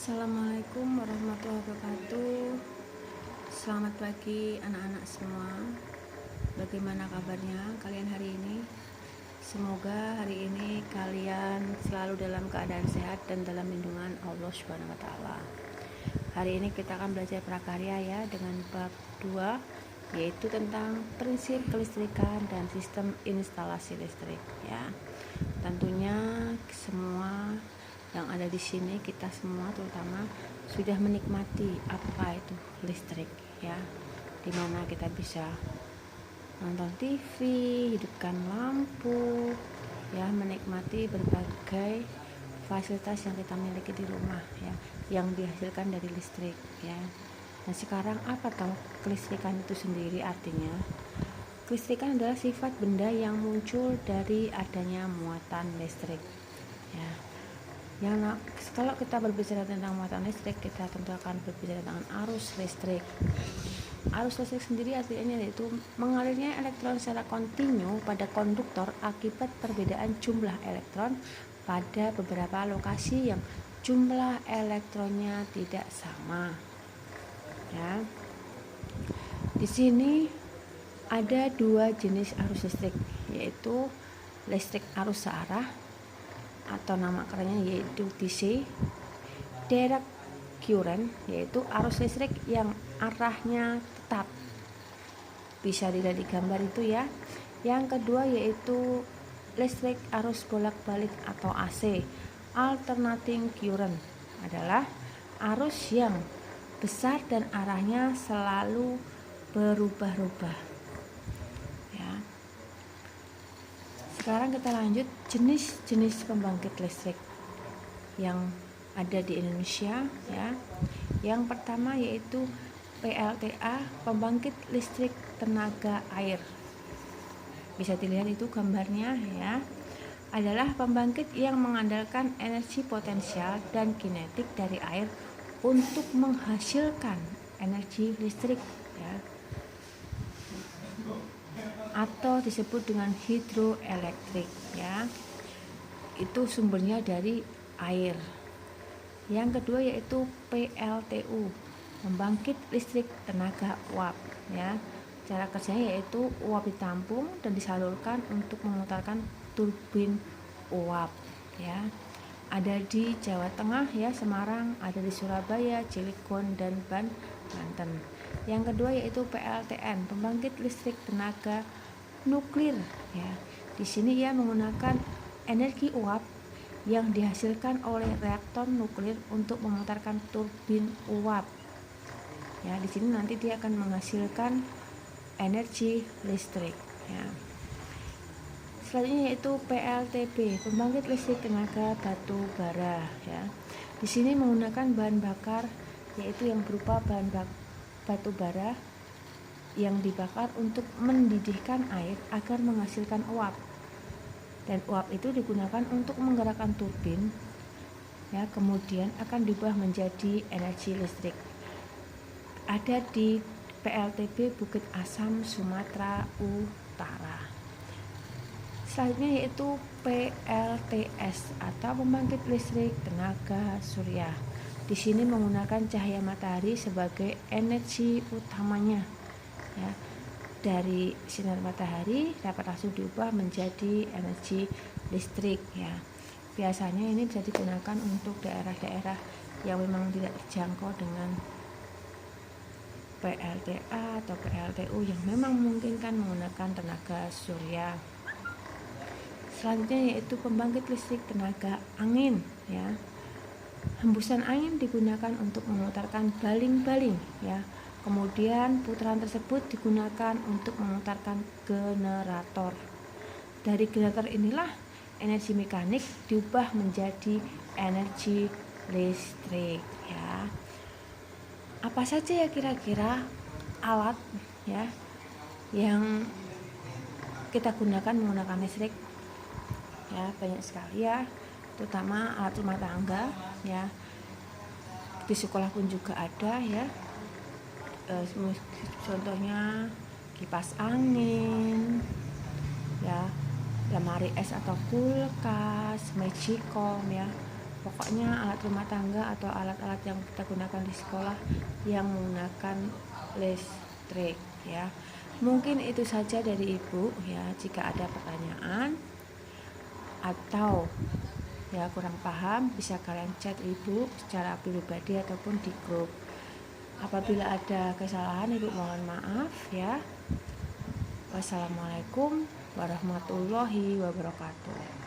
Assalamualaikum warahmatullahi wabarakatuh. Selamat pagi anak-anak semua. Bagaimana kabarnya kalian hari ini? Semoga hari ini kalian selalu dalam keadaan sehat dan dalam lindungan Allah Subhanahu wa taala. Hari ini kita akan belajar prakarya ya dengan bab 2, yaitu tentang prinsip kelistrikan dan sistem instalasi listrik ya. Tentunya semua yang ada di sini, kita semua terutama sudah menikmati apa itu listrik ya, dimana kita bisa nonton TV, hidupkan lampu ya, menikmati berbagai fasilitas yang kita miliki di rumah ya, yang dihasilkan dari listrik ya. Nah sekarang apa tahu kelistrikan itu sendiri? Artinya kelistrikan adalah sifat benda yang muncul dari adanya muatan listrik ya. Kalau kita berbicara tentang muatan listrik, kita tentu akan berbicara tentang arus listrik. Arus listrik sendiri artinya yaitu mengalirnya elektron secara kontinu pada konduktor akibat perbedaan jumlah elektron pada beberapa lokasi yang jumlah elektronnya tidak sama. Ya. Di sini ada dua jenis arus listrik, yaitu listrik arus searah atau nama kerennya yaitu DC, direct current yaitu arus listrik yang arahnya tetap, bisa dilihat di gambar itu ya. Yang kedua yaitu listrik arus bolak-balik atau AC, alternating current, adalah arus yang besar dan arahnya selalu berubah-ubah. Sekarang kita lanjut jenis-jenis pembangkit listrik yang ada di Indonesia ya. Yang pertama yaitu PLTA, pembangkit listrik tenaga air. Bisa dilihat itu gambarnya ya. Adalah pembangkit yang mengandalkan energi potensial dan kinetik dari air untuk menghasilkan energi listrik ya, atau disebut dengan hidroelektrik ya. Itu sumbernya dari air. Yang kedua yaitu PLTU, pembangkit listrik tenaga uap ya. Cara kerjanya yaitu uap ditampung dan disalurkan untuk memutarkan turbin uap ya. Ada di Jawa Tengah ya, Semarang, ada di Surabaya, Cilegon, dan Banten. Yang kedua yaitu PLTN, pembangkit listrik tenaga nuklir ya. Di sini ia menggunakan energi uap yang dihasilkan oleh reaktor nuklir untuk memutarkan turbin uap. Ya, di sini nanti dia akan menghasilkan energi listrik ya. Selanjutnya yaitu PLTB, pembangkit listrik tenaga batu bara ya. Di sini menggunakan bahan bakar yaitu yang berupa bahan batu bara yang dibakar untuk mendidihkan air agar menghasilkan uap, dan uap itu digunakan untuk menggerakkan turbin ya, kemudian akan diubah menjadi energi listrik. Ada di PLTB Bukit Asam, Sumatera Utara. Selanjutnya yaitu PLTS atau pembangkit listrik tenaga surya. Di sini menggunakan cahaya matahari sebagai energi utamanya ya. Dari sinar matahari dapat langsung diubah menjadi energi listrik ya. Biasanya ini bisa digunakan untuk daerah-daerah yang memang tidak terjangkau dengan PLTA atau PLTU yang memang memungkinkan menggunakan tenaga surya. Selanjutnya yaitu pembangkit listrik tenaga angin ya. Hembusan angin digunakan untuk memutarkan baling-baling ya. Kemudian putaran tersebut digunakan untuk memutarkan generator. Dari generator inilah energi mekanik diubah menjadi energi listrik ya. Apa saja ya kira-kira alat ya yang kita gunakan menggunakan listrik? Ya, banyak sekali ya, terutama alat rumah tangga ya. Di sekolah pun juga ada ya. Contohnya kipas angin ya, lemari es atau kulkas, magicom ya, Pokoknya alat rumah tangga atau alat-alat yang kita gunakan di sekolah yang menggunakan listrik ya. Mungkin itu saja dari Ibu ya. Jika ada pertanyaan atau ya kurang paham, bisa kalian chat Ibu secara pribadi ataupun di grup. Apabila ada kesalahan, Ibu mohon maaf ya. Wassalamualaikum warahmatullahi wabarakatuh.